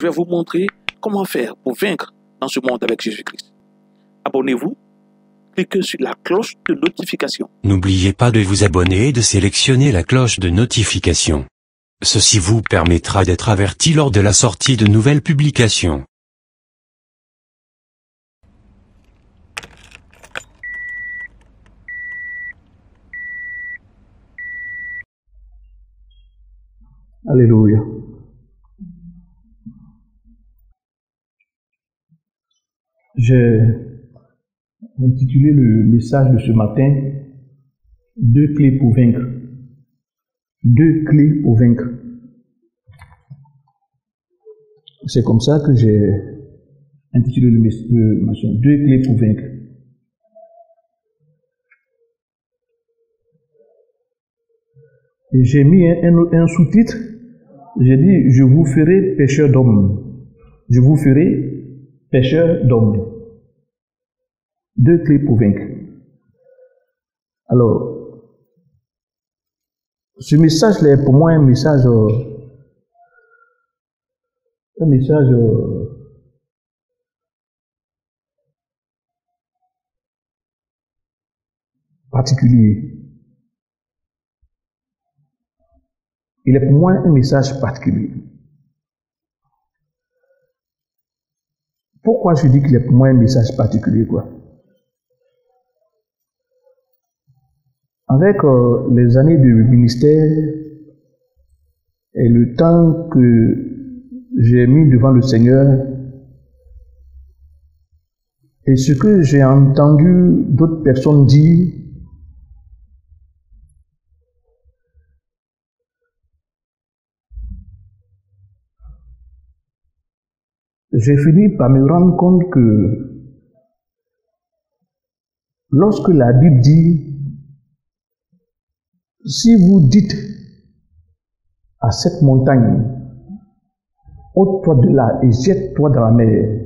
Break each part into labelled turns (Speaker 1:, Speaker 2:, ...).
Speaker 1: je vais vous montrer comment faire pour vaincre dans ce monde avec Jésus-Christ. Abonnez-vous, cliquez sur la cloche de notification.
Speaker 2: N'oubliez pas de vous abonner et de sélectionner la cloche de notification. Ceci vous permettra d'être averti lors de la sortie de nouvelles publications.
Speaker 3: Alléluia. J'ai intitulé le message de ce matin « 2 clés pour vaincre ». 2 clés pour vaincre. C'est comme ça que j'ai intitulé le message « 2 clés pour vaincre ». Et j'ai mis un sous-titre. J'ai dit, je vous ferai pêcheur d'hommes. Je vous ferai pêcheur d'hommes. 2 clés pour vaincre. Alors, ce message-là est pour moi un message particulier. Il est pour moi un message particulier. Pourquoi je dis qu'il est pour moi un message particulier, quoi? Avec les années de ministère et le temps que j'ai mis devant le Seigneur et ce que j'ai entendu d'autres personnes dire, j'ai fini par me rendre compte que lorsque la Bible dit « Si vous dites à cette montagne, ôte-toi de là et jette-toi dans la mer,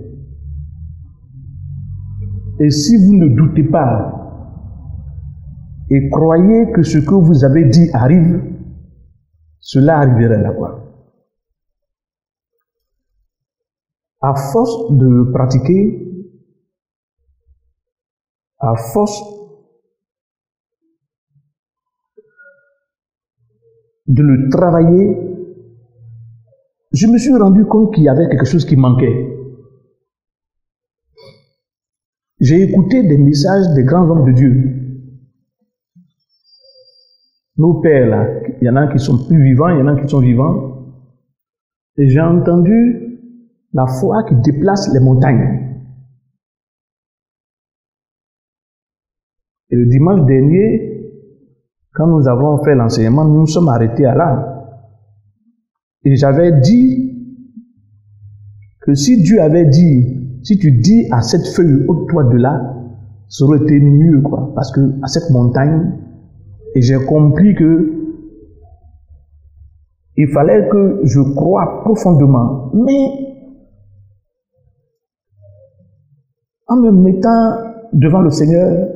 Speaker 3: et si vous ne doutez pas et croyez que ce que vous avez dit arrive, cela arrivera là-bas. » À force de le pratiquer, à force de le travailler, je me suis rendu compte qu'il y avait quelque chose qui manquait. J'ai écouté des messages des grands hommes de Dieu. Nos pères là, il y en a qui sont plus vivants, il y en a qui sont vivants. Et j'ai entendu la foi qui déplace les montagnes. Et le dimanche dernier, quand nous avons fait l'enseignement, nous nous sommes arrêtés à là. Et j'avais dit que si Dieu avait dit, si tu dis à cette feuille, ôte-toi de là, ça aurait été mieux, quoi. Parce que à cette montagne, et j'ai compris que il fallait que je croie profondément. Mais en me mettant devant le Seigneur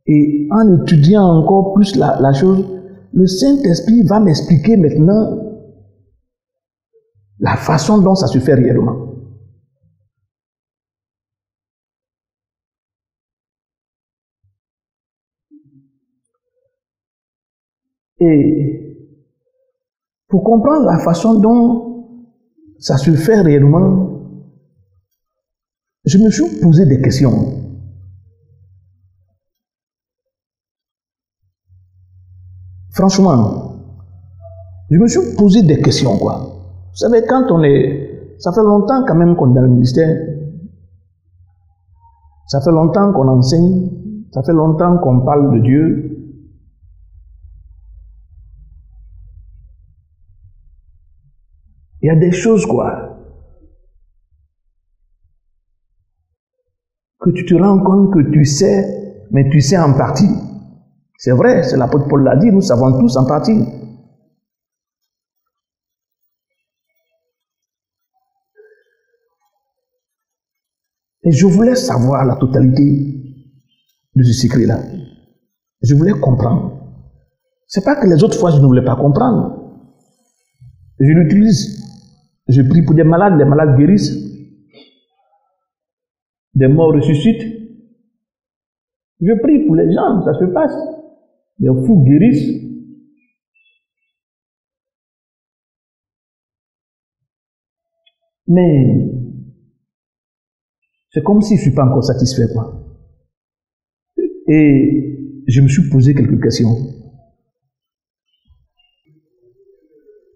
Speaker 3: et en étudiant encore plus la chose, le Saint-Esprit va m'expliquer maintenant la façon dont ça se fait réellement. Et pour comprendre la façon dont ça se fait réellement, je me suis posé des questions. Franchement, je me suis posé des questions, quoi. Vous savez, quand on est... Ça fait longtemps quand même qu'on est dans le ministère. Ça fait longtemps qu'on enseigne. Ça fait longtemps qu'on parle de Dieu. Il y a des choses, quoi, que tu te rends compte que tu sais, mais tu sais en partie. C'est vrai, c'est l'apôtre Paul l'a dit, nous savons tous en partie. Et je voulais savoir la totalité de ce secret-là. Je voulais comprendre. C'est pas que les autres fois je ne voulais pas comprendre. Je l'utilise. Je prie pour des malades, les malades guérissent. Des morts ressuscitent. Je prie pour les gens, ça se passe. Les fous guérissent. Mais c'est comme si je ne suis pas encore satisfait, quoi. Et je me suis posé quelques questions.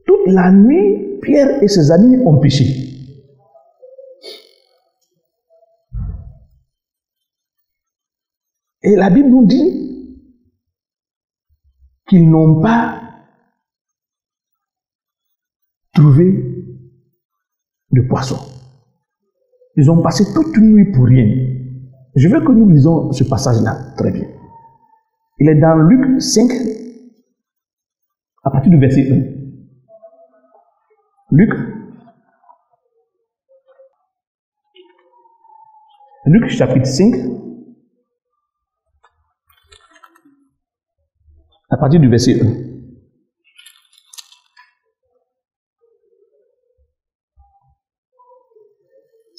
Speaker 3: Toute la nuit, Pierre et ses amis ont péché. Et la Bible nous dit qu'ils n'ont pas trouvé de poisson. Ils ont passé toute une nuit pour rien. Je veux que nous lisons ce passage-là très bien. Il est dans Luc 5, à partir du verset 1. Luc chapitre 5, à partir du verset 1.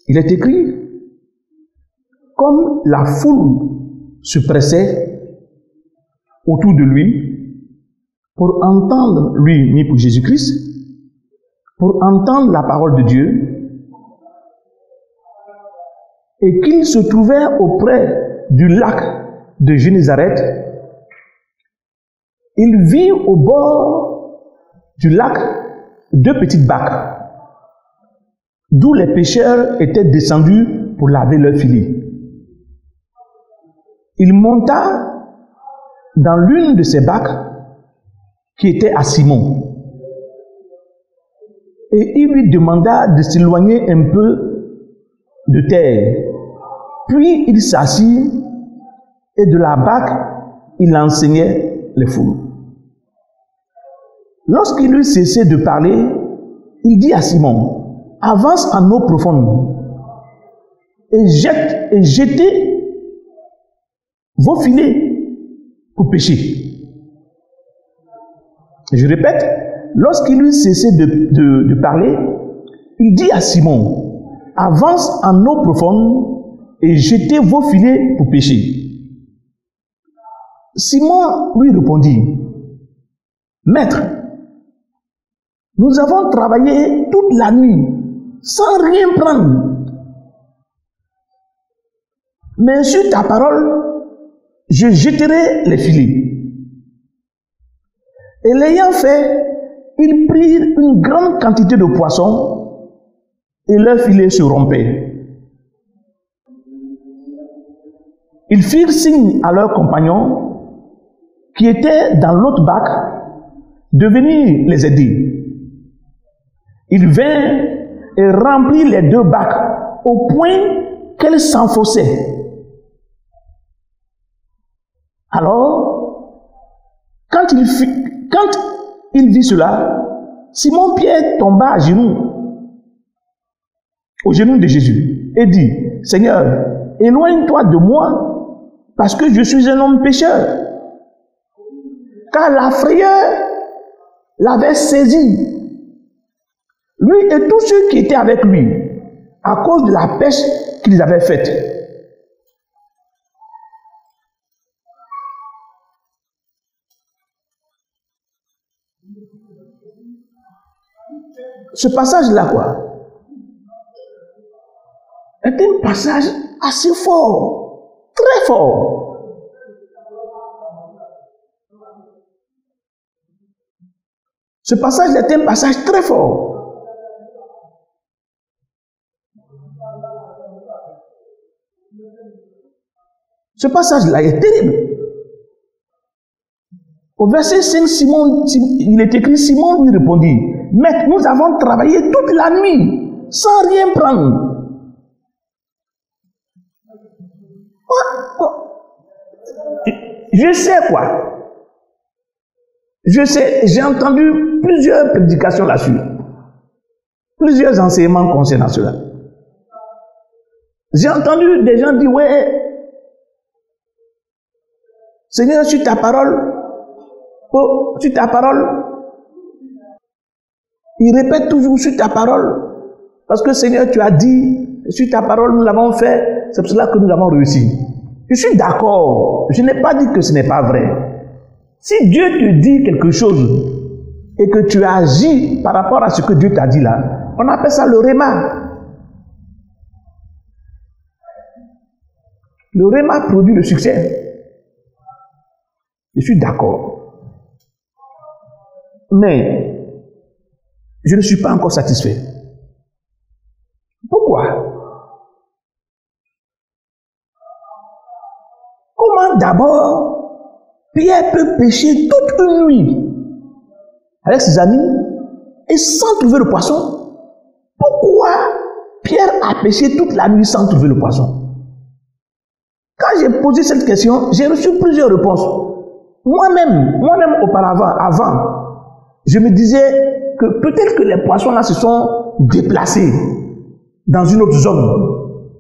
Speaker 3: Il est écrit, comme la foule se pressait autour de lui pour entendre lui, ni pour Jésus-Christ, pour entendre la parole de Dieu, et qu'il se trouvait auprès du lac de Génézareth, il vit au bord du lac deux petites barques, d'où les pêcheurs étaient descendus pour laver leurs filets. Il monta dans l'une de ces barques qui était à Simon, et il lui demanda de s'éloigner un peu de terre. Puis il s'assit, et de la barque, il enseignait les foules. Lorsqu'il eut cessé de parler, il dit à Simon, avance en eau profonde et jetez vos filets pour pêcher. Je répète, lorsqu'il eut cessé de parler, il dit à Simon, avance en eau profonde et jetez vos filets pour pêcher. Simon lui répondit, Maître, nous avons travaillé toute la nuit sans rien prendre. Mais sur ta parole, je jetterai les filets. Et l'ayant fait, ils prirent une grande quantité de poissons et leurs filets se rompaient. Ils firent signe à leurs compagnons qui étaient dans l'autre barque de venir les aider. Ils vinrent et remplirent les deux barques au point qu'elles s'enfonçaient. Alors, quand il vit cela, Simon-Pierre tomba à genoux, aux genoux de Jésus, et dit, Seigneur, éloigne-toi de moi, parce que je suis un homme pécheur. Car la frayeur l'avait saisi, lui et tous ceux qui étaient avec lui, à cause de la pêche qu'ils avaient faite. Ce passage-là, est un passage assez fort, très fort. Ce passage est un passage très fort. Ce passage-là est terrible. Au verset 5, il est écrit, Simon lui répondit, Maître, nous avons travaillé toute la nuit sans rien prendre. Je sais Je sais, j'ai entendu plusieurs prédications là-dessus. Plusieurs enseignements concernant cela. J'ai entendu des gens dire, ouais, Seigneur, sur ta parole, Il répète toujours sur ta parole. Parce que Seigneur, tu as dit, sur ta parole, nous l'avons fait. C'est pour cela que nous avons réussi. Je suis d'accord. Je n'ai pas dit que ce n'est pas vrai. Si Dieu te dit quelque chose et que tu agis par rapport à ce que Dieu t'a dit là, on appelle ça le réma. Le réma produit le succès. Je suis d'accord. Mais je ne suis pas encore satisfait. Pourquoi? Comment d'abord Pierre peut pécher toute une nuit avec ses amis et sans trouver le poisson? Pourquoi Pierre a péché toute la nuit sans trouver le poisson? Quand j'ai posé cette question, j'ai reçu plusieurs réponses. Moi-même auparavant, avant, je me disais que peut-être que les poissons là se sont déplacés dans une autre zone.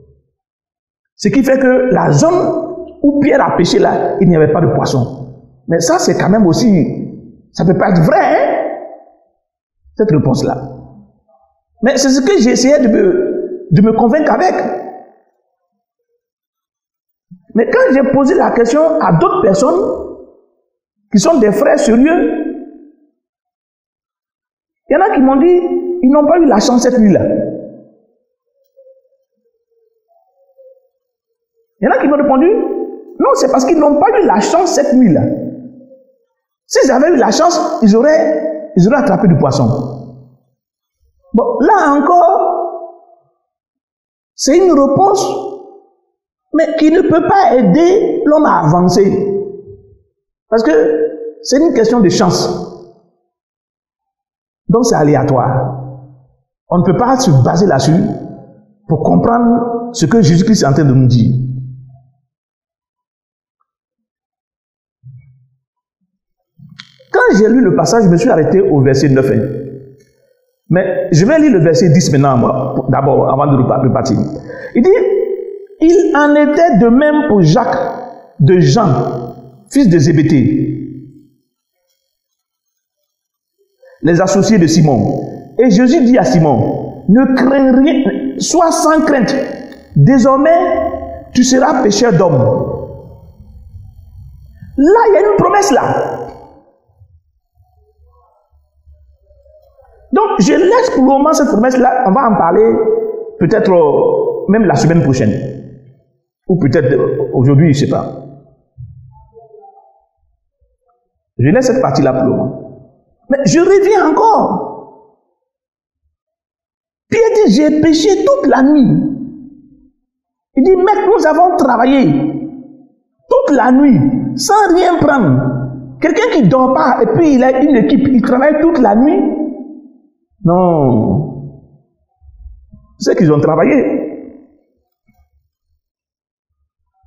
Speaker 3: Ce qui fait que la zone où Pierre a pêché là, il n'y avait pas de poisson. Mais ça, c'est quand même aussi, ça ne peut pas être vrai, hein, cette réponse-là. Mais c'est ce que j'ai essayé de me convaincre avec. Mais quand j'ai posé la question à d'autres personnes, qui sont des frères sérieux, il y en a qui m'ont dit, ils n'ont pas eu la chance cette nuit-là. Il y en a qui m'ont répondu, non, c'est parce qu'ils n'ont pas eu la chance cette nuit-là. S'ils avaient eu la chance, ils auraient attrapé du poisson. Bon, là encore, c'est une réponse, mais qui ne peut pas aider l'homme à avancer. Parce que c'est une question de chance. Donc c'est aléatoire. On ne peut pas se baser là-dessus pour comprendre ce que Jésus-Christ est en train de nous dire. Quand j'ai lu le passage, je me suis arrêté au verset 9. Mais je vais lire le verset 10 maintenant, d'abord, avant de repartir. Il dit, il en était de même pour Jacques de Jean, fils de Zébédée, les associés de Simon. Et Jésus dit à Simon, ne crains rien, sois sans crainte. Désormais, tu seras pécheur d'hommes. Là, il y a une promesse là. Donc, je laisse pour le moment cette promesse-là. On va en parler peut-être même la semaine prochaine. Ou peut-être aujourd'hui, je ne sais pas. Je laisse cette partie-là pour le moment. Mais je reviens encore. Pierre dit, j'ai péché toute la nuit. Il dit, mec, nous avons travaillé toute la nuit sans rien prendre. Quelqu'un qui ne dort pas et puis il a une équipe, il travaille toute la nuit. Non. C'est qu'ils ont travaillé.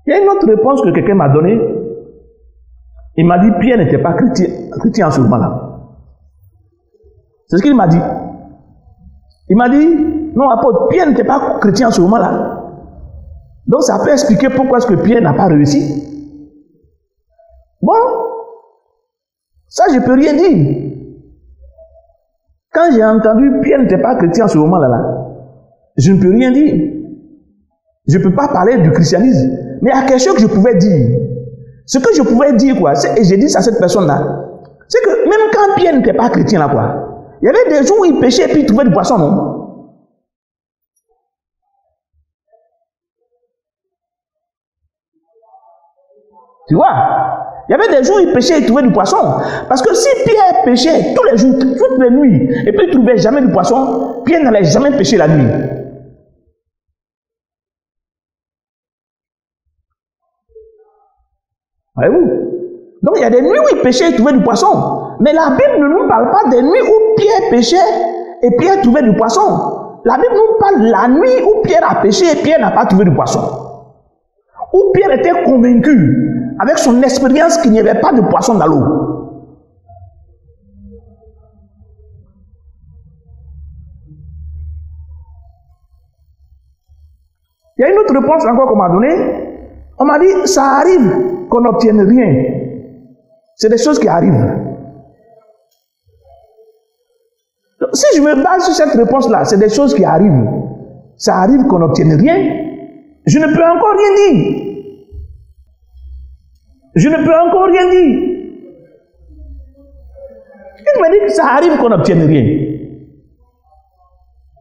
Speaker 3: Il y a une autre réponse que quelqu'un m'a donnée. Il m'a dit, Pierre n'était pas chrétien en ce moment-là. C'est ce qu'il m'a dit. Il m'a dit, non, apôtre, Pierre n'était pas chrétien en ce moment-là. Donc ça peut expliquer pourquoi est-ce que Pierre n'a pas réussi. Bon, ça je ne peux rien dire. Quand j'ai entendu Pierre n'était pas chrétien en ce moment-là, je ne peux rien dire. Je ne peux pas parler du christianisme. Mais il y a quelque chose que je pouvais dire. Ce que je pouvais dire, quoi, et j'ai dit ça à cette personne-là, c'est que même quand Pierre n'était pas chrétien, là, quoi, il y avait des jours où il pêchait et puis il trouvait du poisson, non? Tu vois? Il y avait des jours où il pêchait et il trouvait du poisson. Parce que si Pierre pêchait tous les jours, toutes les nuits, et puis il ne trouvait jamais du poisson, Pierre n'allait jamais pêcher la nuit. Voyez-vous? Donc il y a des nuits où il pêchait et il trouvait du poisson. Mais la Bible ne nous parle pas des nuits où Pierre pêchait et Pierre trouvait du poisson. La Bible nous parle de la nuit où Pierre a pêché et Pierre n'a pas trouvé du poisson. Où Pierre était convaincu, avec son expérience, qu'il n'y avait pas de poisson dans l'eau. Il y a une autre réponse encore qu'on m'a donnée. On m'a dit, ça arrive qu'on n'obtienne rien. C'est des choses qui arrivent. Donc, si je me base sur cette réponse-là, c'est des choses qui arrivent. Ça arrive qu'on n'obtienne rien. Je ne peux encore rien dire. Je ne peux encore rien dire. Il m'a dit que ça arrive qu'on n'obtienne rien.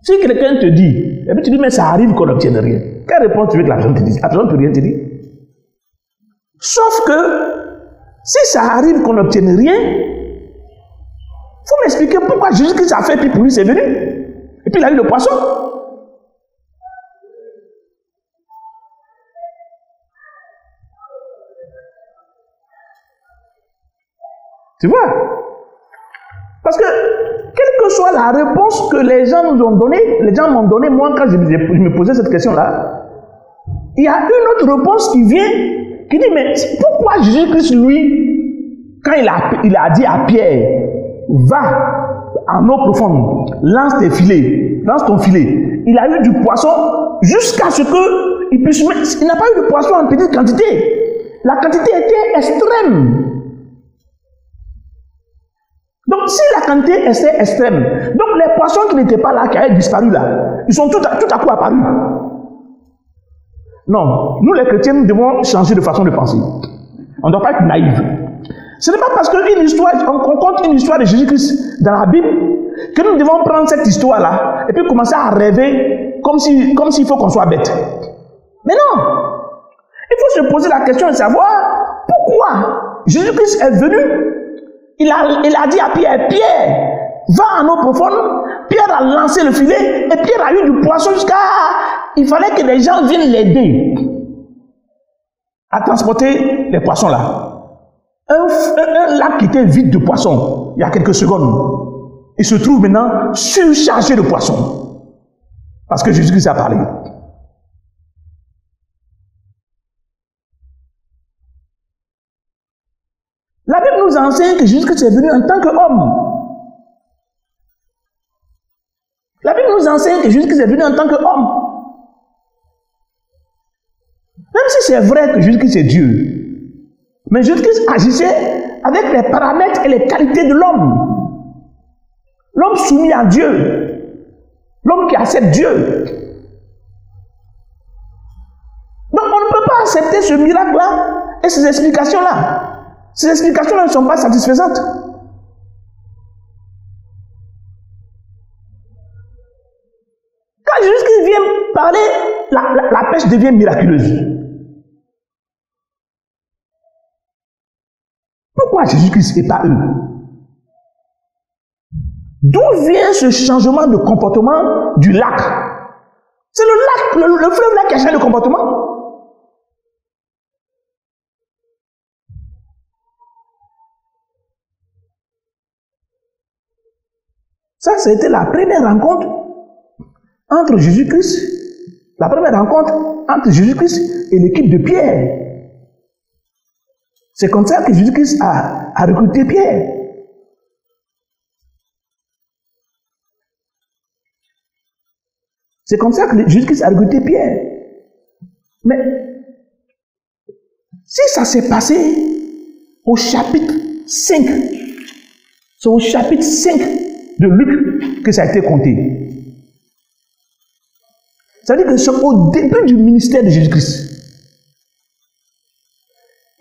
Speaker 3: Si quelqu'un te dit, et puis tu dis, mais ça arrive qu'on n'obtienne rien. Quelle réponse tu veux que la personne te dise? La personne ne peut rien te dire. Sauf que, si ça arrive qu'on n'obtienne rien, il faut m'expliquer pourquoi Jésus-Christ a fait, puis pour lui c'est venu. Et puis il a eu le poisson. Tu vois? Parce que, quelle que soit la réponse que les gens nous ont donnée, les gens m'ont donné, moi, quand je me posais cette question-là, il y a une autre réponse qui vient, qui dit, mais pourquoi Jésus-Christ, lui, quand il a dit à Pierre, va en eau profonde, lance tes filets, lance ton filet, il a eu du poisson jusqu'à ce qu'il puisse mettre, il n'a pas eu de poisson en petite quantité. La quantité était extrême. Donc, si la quantité était extrême, donc les poissons qui n'étaient pas là, qui avaient disparu là, ils sont tout à coup apparus. Non, nous les chrétiens, nous devons changer de façon de penser. On ne doit pas être naïf. Ce n'est pas parce qu'on compte une histoire de Jésus-Christ dans la Bible que nous devons prendre cette histoire-là et puis commencer à rêver comme s'il faut qu'on soit bête. Mais non! Il faut se poser la question de savoir pourquoi Jésus-Christ est venu. Il a dit à Pierre, Pierre, va en eau profonde. Pierre a lancé le filet et Pierre a eu du poisson jusqu'à... Il fallait que les gens viennent l'aider à transporter les poissons là. Un lac qui était vide de poissons il y a quelques secondes, il se trouve maintenant surchargé de poissons parce que Jésus-Christ a parlé. La Bible nous enseigne que Jésus-Christ est venu en tant qu'homme. La Bible nous enseigne que Jésus-Christ est venu en tant qu'homme. Même si c'est vrai que Jésus-Christ est Dieu, mais Jésus-Christ agissait avec les paramètres et les qualités de l'homme. L'homme soumis à Dieu. L'homme qui accepte Dieu. Donc on ne peut pas accepter ce miracle-là et ces explications-là. Ces explications-là ne sont pas satisfaisantes. Quand Jésus-Christ vient parler, la pêche devient miraculeuse. Pourquoi Jésus-Christ et pas eux? D'où vient ce changement de comportement du lac? C'est le lac, le fleuve là qui a changé de comportement. Ça, c'était la première rencontre entre Jésus-Christ, la première rencontre entre Jésus-Christ et l'équipe de Pierre. C'est comme ça que Jésus-Christ a recruté Pierre. C'est comme ça que Jésus-Christ a recruté Pierre. Mais si ça s'est passé au chapitre 5, c'est au chapitre 5 de Luc que ça a été compté. Ça veut dire que c'est au début du ministère de Jésus-Christ.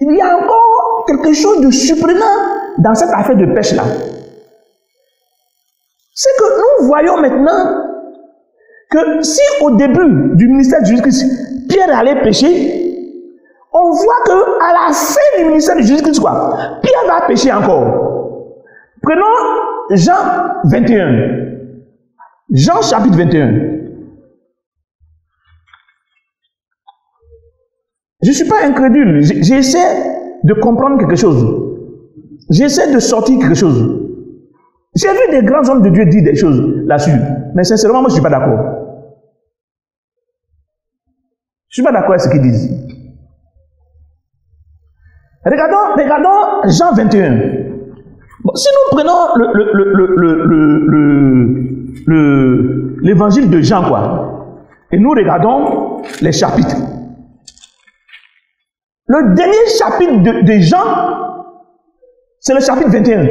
Speaker 3: Il y a encore quelque chose de surprenant dans cette affaire de pêche-là. C'est que nous voyons maintenant que si au début du ministère de Jésus-Christ, Pierre allait pêcher, on voit qu'à la fin du ministère de Jésus-Christ, Pierre va pêcher encore. Prenons Jean 21. Jean chapitre 21. Je ne suis pas incrédule. J'essaie de comprendre quelque chose. J'essaie de sortir quelque chose. J'ai vu des grands hommes de Dieu dire des choses là-dessus. Mais sincèrement, moi, je ne suis pas d'accord. Je ne suis pas d'accord avec ce qu'ils disent. Regardons Jean 21. Bon, si nous prenons l'évangile de Jean, et nous regardons les chapitres. Le dernier chapitre de Jean, c'est le chapitre 21.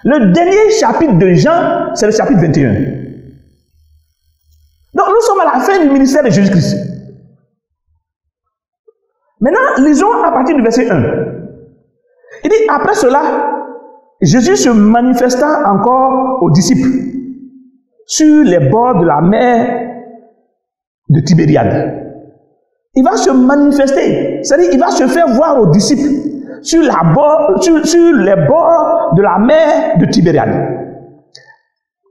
Speaker 3: Le dernier chapitre de Jean, c'est le chapitre 21. Donc nous sommes à la fin du ministère de Jésus-Christ. Maintenant, lisons à partir du verset 1. Il dit, après cela, Jésus se manifesta encore aux disciples sur les bords de la mer de Tibériade. Il va se manifester, c'est-à-dire il va se faire voir aux disciples sur les bords de la mer de Tibériade.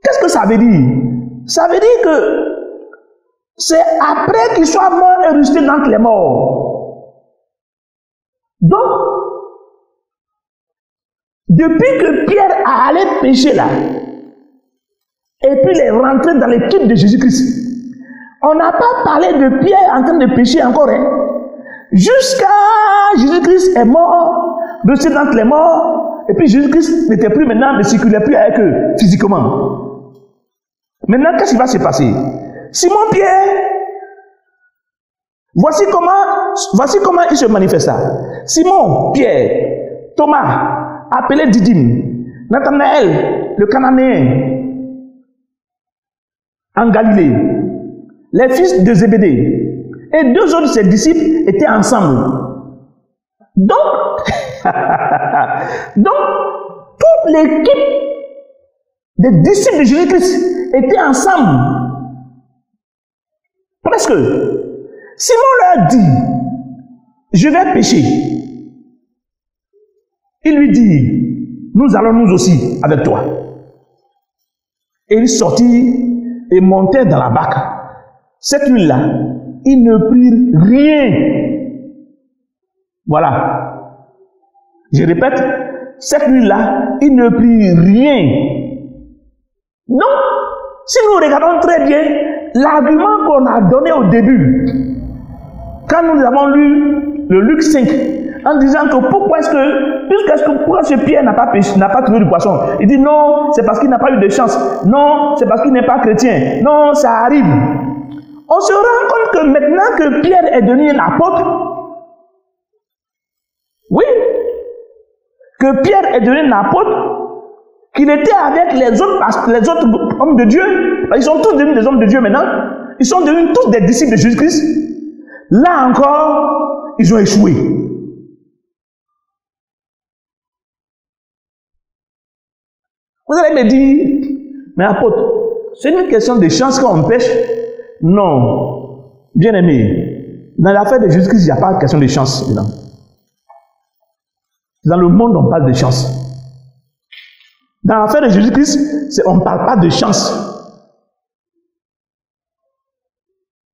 Speaker 3: Qu'est-ce que ça veut dire? Ça veut dire que c'est après qu'il soit mort et ressuscité d'entre les morts. Donc, depuis que Pierre a allé pécher là, et puis il est rentré dans l'équipe de Jésus-Christ, on n'a pas parlé de Pierre en train de pécher encore. Jusqu'à Jésus-Christ est mort, ressuscité d'entre les morts, et puis Jésus-Christ n'était plus maintenant, ne circulait plus avec eux physiquement. Maintenant, qu'est-ce qui va se passer? Simon-Pierre, voici comment il se manifesta. Simon-Pierre, Thomas, appelé Didyme, Nathanaël, le Cananéen, en Galilée, les fils de Zébédée, et deux autres de ses disciples étaient ensemble. Donc, toute l'équipe des disciples de Jésus-Christ était ensemble. Presque. Simon leur dit, je vais pécher. Il lui dit, nous allons nous aussi avec toi. Et il sortit et montait dans la barque. Cette nuit-là, il ne prit rien. Voilà. Je répète, cette nuit-là, il ne prit rien. Donc, si nous regardons très bien, l'argument qu'on a donné au début, quand nous avons lu le Luc 5, en disant que pourquoi ce Pierre n'a pas trouvé du poisson? Il dit non, c'est parce qu'il n'a pas eu de chance. Non, c'est parce qu'il n'est pas chrétien. Non, ça arrive. On se rend compte que maintenant que Pierre est devenu un apôtre, oui, que Pierre est devenu un apôtre, qu'il était avec les autres hommes de Dieu, ils sont tous devenus des hommes de Dieu maintenant, ils sont devenus tous des disciples de Jésus-Christ. Là encore, ils ont échoué. Vous allez me dire, mais apôtre, c'est une question de chance quand on pêche? Non, bien aimé, dans l'affaire de Jésus-Christ, il n'y a pas de question de chance dedans. Dans le monde, on parle de chance. Dans l'affaire de Jésus-Christ, on ne parle pas de chance.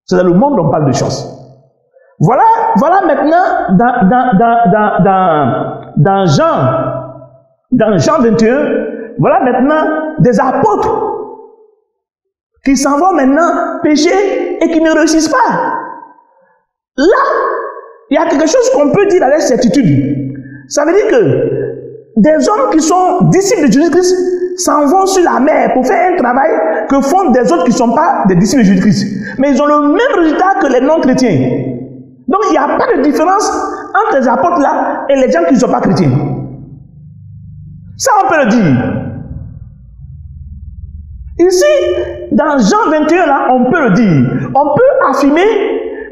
Speaker 3: C'est dans le monde on parle de chance. Voilà maintenant dans Jean 21, voilà maintenant des apôtres qui s'en vont maintenant pécher et qui ne réussissent pas. Là, il y a quelque chose qu'on peut dire avec certitude. Ça veut dire que des hommes qui sont disciples de Jésus-Christ s'en vont sur la mer pour faire un travail que font des autres qui ne sont pas des disciples de Jésus-Christ. Mais ils ont le même résultat que les non-chrétiens. Donc il n'y a pas de différence entre les apôtres là et les gens qui ne sont pas chrétiens. Ça on peut le dire. Ici, dans Jean 21 là, on peut le dire. On peut affirmer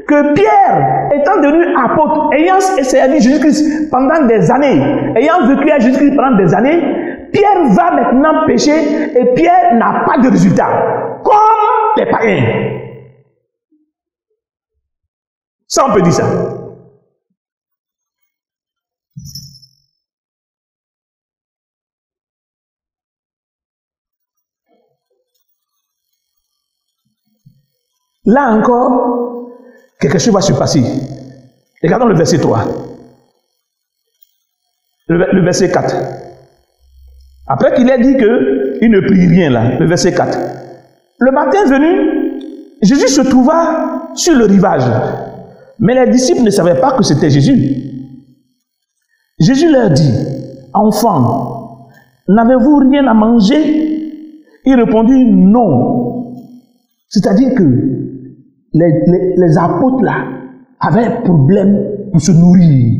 Speaker 3: que Pierre, étant devenu apôtre, ayant servi Jésus-Christ pendant des années, ayant vécu à Jésus-Christ pendant des années, Pierre va maintenant pécher et Pierre n'a pas de résultat, comme les païens. Ça, on peut dire ça. Là encore, quelque chose va se passer. Regardons le verset 3. Le verset 4. Après qu'il ait dit qu'il ne prit rien là, le verset 4. Le matin venu, Jésus se trouva sur le rivage. Mais les disciples ne savaient pas que c'était Jésus. Jésus leur dit, « Enfants, n'avez-vous rien à manger ?» Ils répondirent, « Non. » C'est-à-dire que les apôtres là avaient un problème pour se nourrir.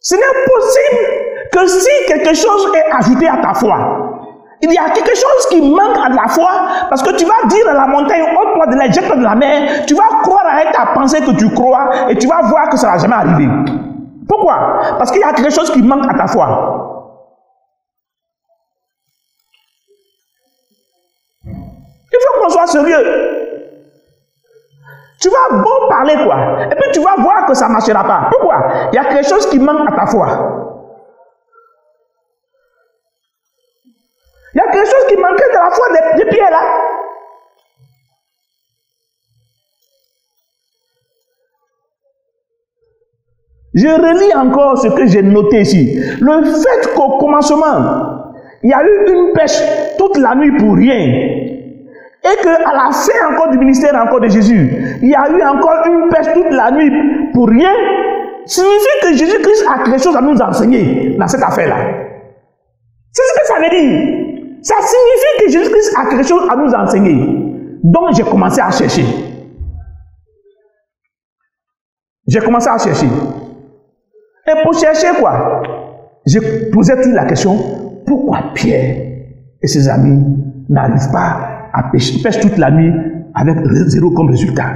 Speaker 3: Ce n'est possible que si quelque chose est ajouté à ta foi, il y a quelque chose qui manque à la foi, parce que tu vas dire à la montagne, ôte-toi de là, jette-toi de la mer, tu vas croire avec ta pensée que tu crois, et tu vas voir que ça ne va jamais arriver. Pourquoi? Parce qu'il y a quelque chose qui manque à ta foi. Il faut qu'on soit sérieux. Tu vas bon parler quoi, et puis tu vas voir que ça ne marchera pas. Pourquoi? Il y a quelque chose qui manque à ta foi. Il y a quelque chose qui manquait de la foi des Pierre là. Je relis encore ce que j'ai noté ici. Le fait qu'au commencement, il y a eu une pêche toute la nuit pour rien, et qu'à la fin encore du ministère encore de Jésus, il y a eu encore une pêche toute la nuit pour rien, signifie que Jésus-Christ a quelque chose à nous enseigner dans cette affaire-là. C'est ce que ça veut dire. Ça signifie que Jésus-Christ a quelque chose à nous enseigner. Donc j'ai commencé à chercher. J'ai commencé à chercher. Et pour chercher quoi? Je posais toujours la question, pourquoi Pierre et ses amis n'arrivent pas à pêcher, pêchent toute la nuit avec zéro comme résultat?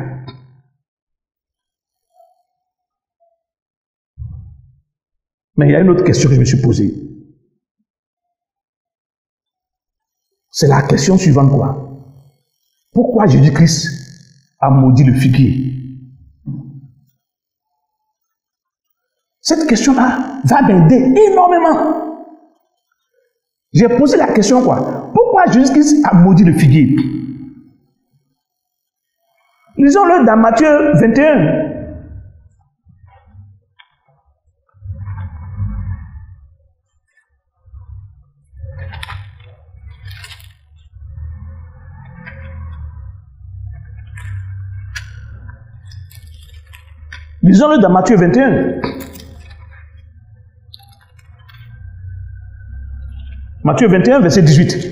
Speaker 3: Mais il y a une autre question que je me suis posée. C'est la question suivante quoi? Pourquoi Jésus-Christ a maudit le figuier? Cette question-là va m'aider énormément. J'ai posé la question quoi? Pourquoi Jésus-Christ a maudit le figuier? Lisons-le dans Matthieu 21. Lisons-le dans Matthieu 21. Matthieu 21, verset 18.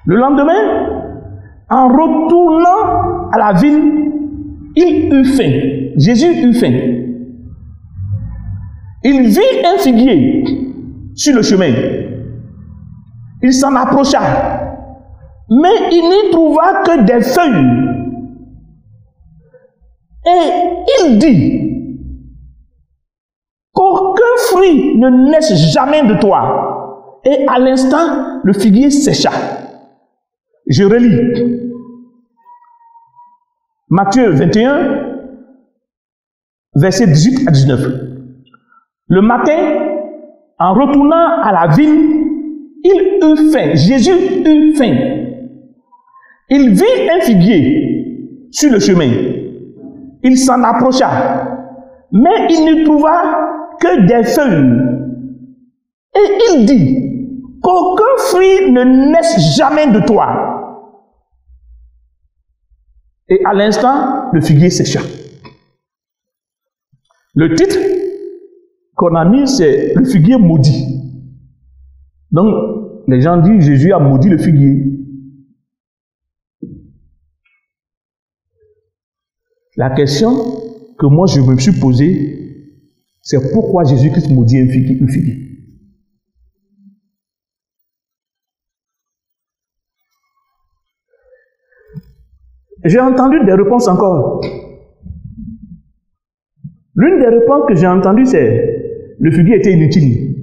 Speaker 3: Le lendemain, en retournant à la ville, il eut faim. Jésus eut faim. Il vit un figuier sur le chemin. Il s'en approcha. Mais il n'y trouva que des feuilles. Et il dit, qu'aucun fruit ne naisse jamais de toi. Et à l'instant, le figuier sécha. Je relis. Matthieu 21, versets 18 à 19. Le matin, en retournant à la ville, il eut faim. Jésus eut faim. Il vit un figuier sur le chemin. Il s'en approcha, mais il ne trouva que des feuilles. Et il dit, qu'aucun fruit ne naisse jamais de toi. Et à l'instant, le figuier sécha. Le titre qu'on a mis, c'est le figuier maudit. Donc, les gens disent, Jésus a maudit le figuier. La question que moi je me suis posée, c'est pourquoi Jésus-Christ maudit un figuier. J'ai entendu des réponses encore. L'une des réponses que j'ai entendues, c'est le figuier était inutile.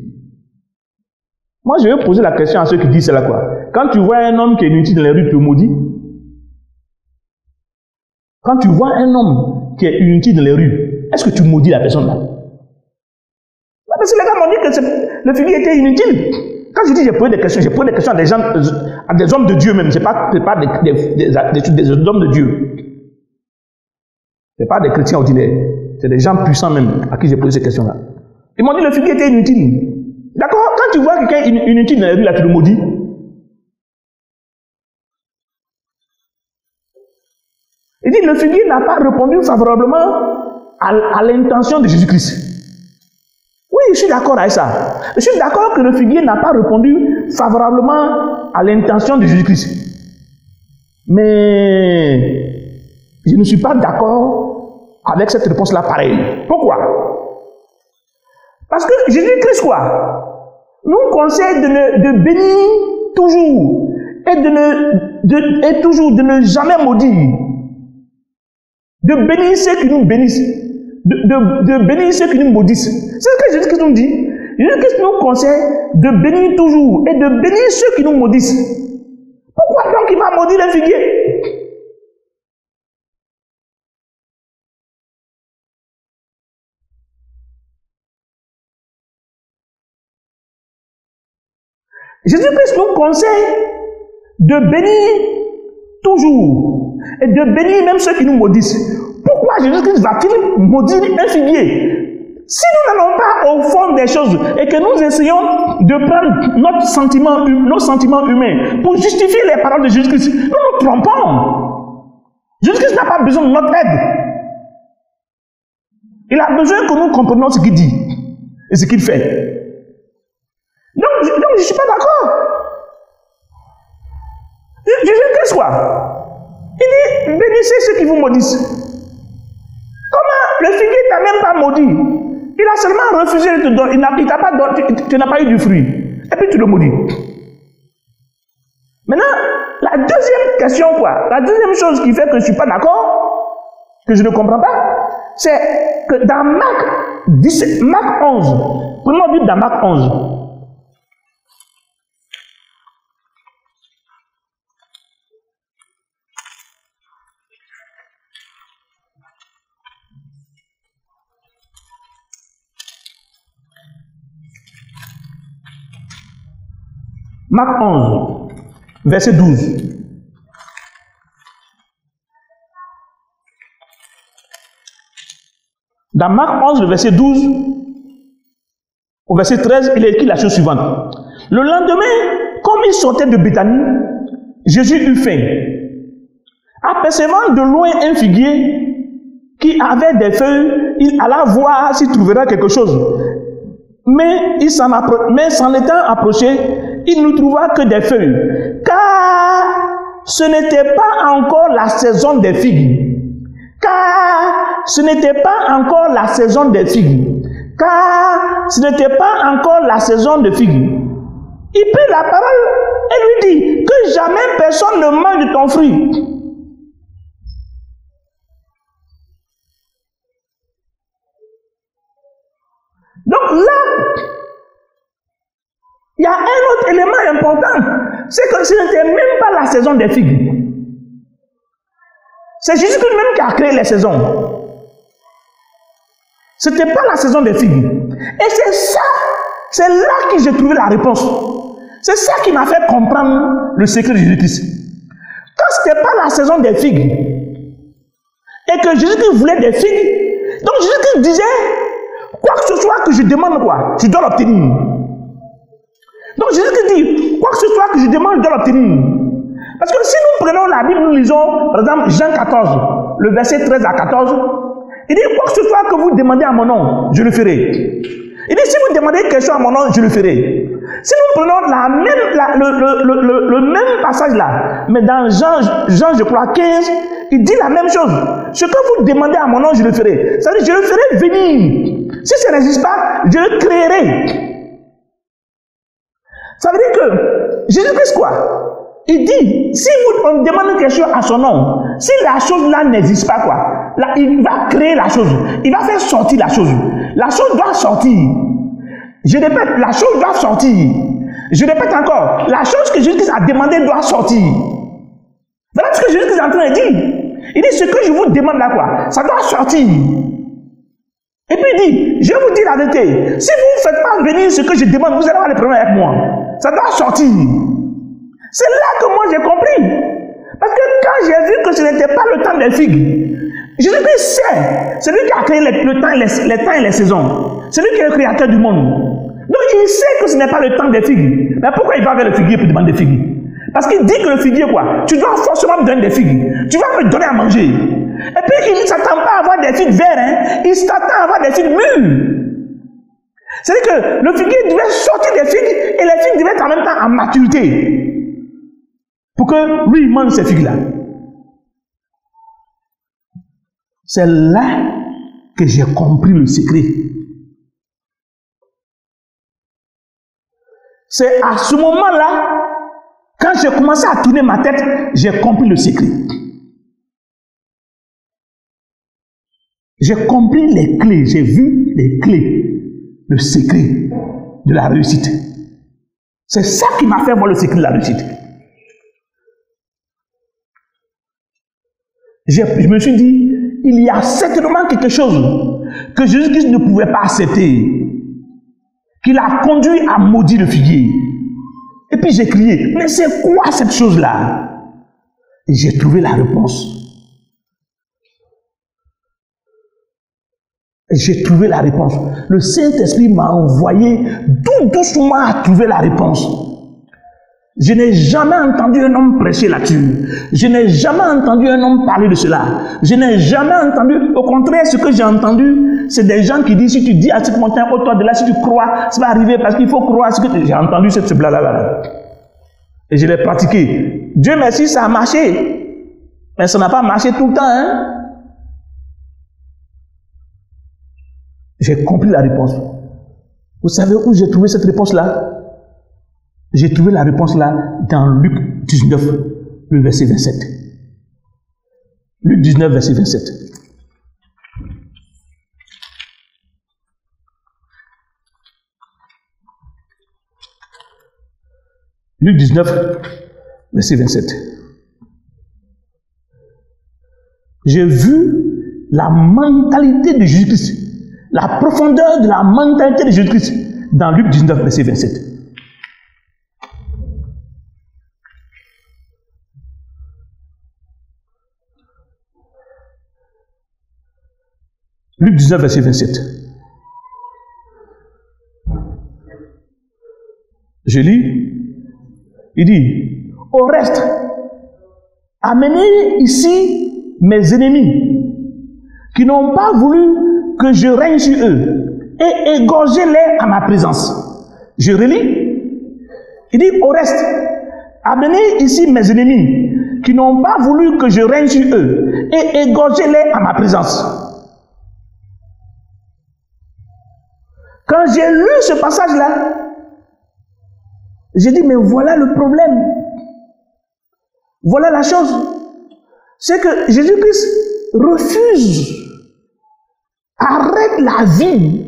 Speaker 3: Moi, je vais poser la question à ceux qui disent cela quoi. Quand tu vois un homme qui est inutile dans les rues, tu le maudis? Quand tu vois un homme qui est inutile dans les rues, est-ce que tu maudis la personne là? Parce que les gars m'ont dit que le figuier était inutile. Quand je dis j'ai posé des questions à des gens, à des hommes de Dieu même, ce n'est pas des hommes de Dieu. Ce n'est pas des chrétiens ordinaires. C'est des gens puissants même à qui j'ai posé ces questions-là. Ils m'ont dit le figuier était inutile. D'accord? Quand tu vois quelqu'un inutile dans les rues, là, tu le maudis. Il dit, le figuier n'a pas répondu favorablement à l'intention de Jésus-Christ. Oui, je suis d'accord avec ça. Je suis d'accord que le figuier n'a pas répondu favorablement à l'intention de Jésus-Christ. Mais je ne suis pas d'accord avec cette réponse-là pareille. Pourquoi? Parce que Jésus-Christ, quoi, nous conseille de bénir toujours et toujours de ne jamais maudire. De bénir ceux qui nous bénissent. De bénir ceux qui nous maudissent. C'est ce que Jésus-Christ nous dit. Jésus-Christ nous conseille de bénir toujours et de bénir ceux qui nous maudissent. Pourquoi donc il va maudire les figuiers? Jésus-Christ nous conseille de bénir toujours et de bénir même ceux qui nous maudissent. Pourquoi Jésus-Christ va-t-il maudire un figuier? Si nous n'allons pas au fond des choses et que nous essayons de prendre nos sentiments humains pour justifier les paroles de Jésus-Christ, nous nous trompons. Jésus-Christ n'a pas besoin de notre aide. Il a besoin que nous comprenions ce qu'il dit et ce qu'il fait. Donc je ne suis pas d'accord. Jésus-Christ, quoi? Il dit, bénissez ceux qui vous maudissent. Comment le figuier t'a même pas maudit? Il a seulement refusé de te donner, tu n'as pas eu du fruit. Et puis tu le maudis. Maintenant, la deuxième question, quoi? La deuxième chose qui fait que je ne suis pas d'accord, que je ne comprends pas, c'est que dans Marc 11, prenons la Bible dans Marc 11. Marc 11, verset 12. Dans Marc 11, le verset 12, au verset 13, il est écrit la chose suivante. Le lendemain, comme il sortait de Béthanie, Jésus eut faim. Apercevant de loin un figuier qui avait des feuilles, il alla voir s'il trouverait quelque chose. Mais s'en étant approché, il ne trouva que des feuilles, car ce n'était pas encore la saison des figues. Car ce n'était pas encore la saison des figues. Car ce n'était pas encore la saison des figues. Il prit la parole et lui dit que jamais personne ne mange de ton fruit. Donc là, il y a un autre élément important, c'est que ce n'était même pas la saison des figues. C'est Jésus-Christ même qui a créé les saisons. Ce n'était pas la saison des figues. Et c'est ça, c'est là que j'ai trouvé la réponse. C'est ça qui m'a fait comprendre le secret de Jésus-Christ. Quand ce n'était pas la saison des figues, et que Jésus-Christ voulait des figues, donc Jésus-Christ disait, quoi que ce soit que je demande, quoi, je dois l'obtenir. Donc Jésus-Christ dit, quoi que ce soit que je demande, je dois l'obtenir. Parce que si nous prenons la Bible, nous lisons, par exemple, Jean 14, le verset 13 à 14, il dit, quoi que ce soit que vous demandez à mon nom, je le ferai. Il dit, si vous demandez quelque chose à mon nom, je le ferai. Si nous prenons le même passage là, mais dans Jean, je crois, 15, il dit la même chose. Ce que vous demandez à mon nom, je le ferai. Ça veut dire, je le ferai venir. Si ça n'existe pas, je le créerai. Ça veut dire que Jésus-Christ, quoi, il dit, si on demande quelque chose à son nom, si la chose là n'existe pas, quoi, là, il va créer la chose. Il va faire sortir la chose. La chose doit sortir. Je répète, la chose doit sortir. Je répète encore, la chose que Jésus-Christ a demandé doit sortir. Voilà ce que Jésus-Christ est en train de dire. Il dit, ce que je vous demande là, quoi, ça doit sortir. Et puis il dit, je vous dis la vérité, si vous ne faites pas venir ce que je demande, vous allez avoir des problèmes avec moi. Ça doit sortir. C'est là que moi j'ai compris. Parce que quand j'ai vu que ce n'était pas le temps des figues, Jésus-Christ sait, c'est lui qui a créé le temps et les saisons. C'est lui qui est le créateur du monde. Donc il sait que ce n'est pas le temps des figues. Mais pourquoi il va vers le figuier pour demander des figues? Parce qu'il dit que le figuier, quoi, tu dois forcément me donner des figues. Tu vas me donner à manger. Et puis il ne s'attend pas à avoir des figues vertes, hein. Il s'attend à avoir des figues mûres. C'est-à-dire que le figuier devait sortir des figues et les figues devaient être en même temps en maturité. Pour que lui, il mange ces figues-là. C'est là que j'ai compris le secret. C'est à ce moment-là, quand j'ai commencé à tourner ma tête, j'ai compris le secret. J'ai compris les clés, j'ai vu les clés, le secret de la réussite. C'est ça qui m'a fait voir le secret de la réussite. Je me suis dit, il y a certainement quelque chose que Jésus-Christ ne pouvait pas accepter, qui l'a conduit à maudire le figuier. Et puis j'ai crié, mais c'est quoi cette chose-là? Et j'ai trouvé la réponse. J'ai trouvé la réponse. Le Saint-Esprit m'a envoyé tout doucement à trouver la réponse. Je n'ai jamais entendu un homme prêcher là-dessus. Je n'ai jamais entendu un homme parler de cela. Je n'ai jamais entendu, au contraire, ce que j'ai entendu, c'est des gens qui disent, si tu dis à cette montagne, oh toi de là, si tu crois, ça va arriver parce qu'il faut croire à ce que tu... J'ai entendu ce blabla. Et je l'ai pratiqué. Dieu merci, ça a marché. Mais ça n'a pas marché tout le temps, hein. J'ai compris la réponse. Vous savez où j'ai trouvé cette réponse-là? J'ai trouvé la réponse là dans Luc 19, le verset 27. Luc 19, verset 27. Luc 19, verset 27. J'ai vu la mentalité de Jésus-Christ. La profondeur de la mentalité de Jésus-Christ dans Luc 19, verset 27. Luc 19, verset 27. Je lis. Il dit, au reste, amenez ici mes ennemis qui n'ont pas voulu que je règne sur eux et égorgez-les à ma présence. Je relis. Il dit, au reste, amenez ici mes ennemis qui n'ont pas voulu que je règne sur eux et égorgez-les à ma présence. Quand j'ai lu ce passage-là, j'ai dit, mais voilà le problème. Voilà la chose. C'est que Jésus-Christ refuse, arrête la vie,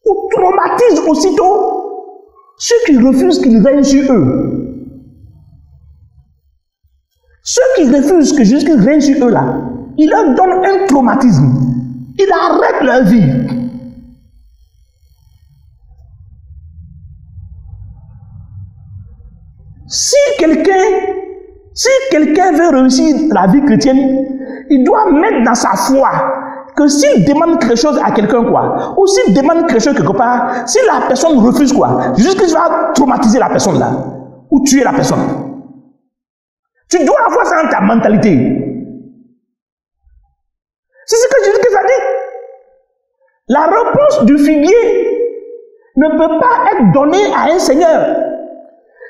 Speaker 3: ou traumatise aussitôt ceux qui refusent qu'il règne sur eux. Ceux qui refusent que Jésus-Christ règne sur eux là, il leur donne un traumatisme. Il arrête leur vie. Si quelqu'un veut réussir la vie chrétienne, il doit mettre dans sa foi que s'il demande quelque chose à quelqu'un, quoi, ou s'il demande quelque chose quelque part, si la personne refuse, quoi, Jésus-Christ va traumatiser la personne là, ou tuer la personne. Tu dois avoir ça dans ta mentalité. C'est ce que Jésus-Christ a dit. La réponse du figuier ne peut pas être donnée à un seigneur.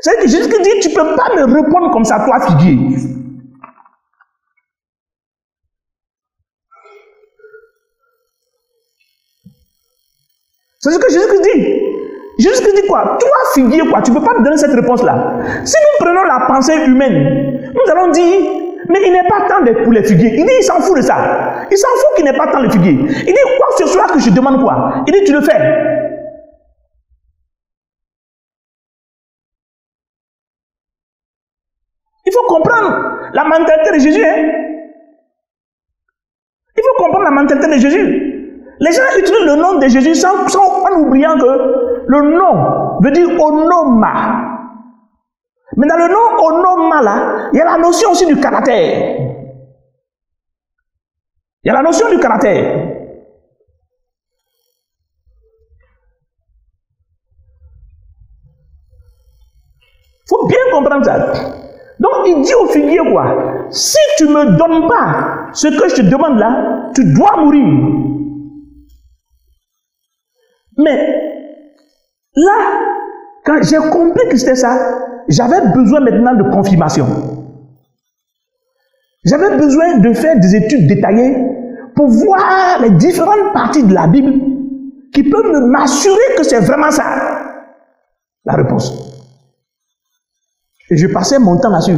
Speaker 3: C'est que Jésus-Christ dit, tu ne peux pas me répondre comme ça, toi, figuier. C'est ce que Jésus-Christ dit. Jésus-Christ dit quoi? Toi, figuier, quoi, tu ne peux pas me donner cette réponse-là. Si nous prenons la pensée humaine, nous allons dire, mais il n'est pas temps pour les figuiers. Il dit, il s'en fout de ça. Il s'en fout qu'il n'est pas temps les figuiers. Il dit, quoi que ce soit que je demande quoi? Il dit, tu le fais. Il faut comprendre la mentalité de Jésus. Hein? Il faut comprendre la mentalité de Jésus. Les gens utilisent le nom de Jésus en oubliant que le nom veut dire onoma. Mais dans le nom onoma là, il y a la notion aussi du caractère. Il y a la notion du caractère. Il faut bien comprendre ça. Donc il dit au figuier quoi? Si tu ne me donnes pas ce que je te demande là, tu dois mourir. Mais là, quand j'ai compris que c'était ça, j'avais besoin maintenant de confirmation. J'avais besoin de faire des études détaillées pour voir les différentes parties de la Bible qui peuvent m'assurer que c'est vraiment ça, la réponse. Et je passais mon temps là-dessus.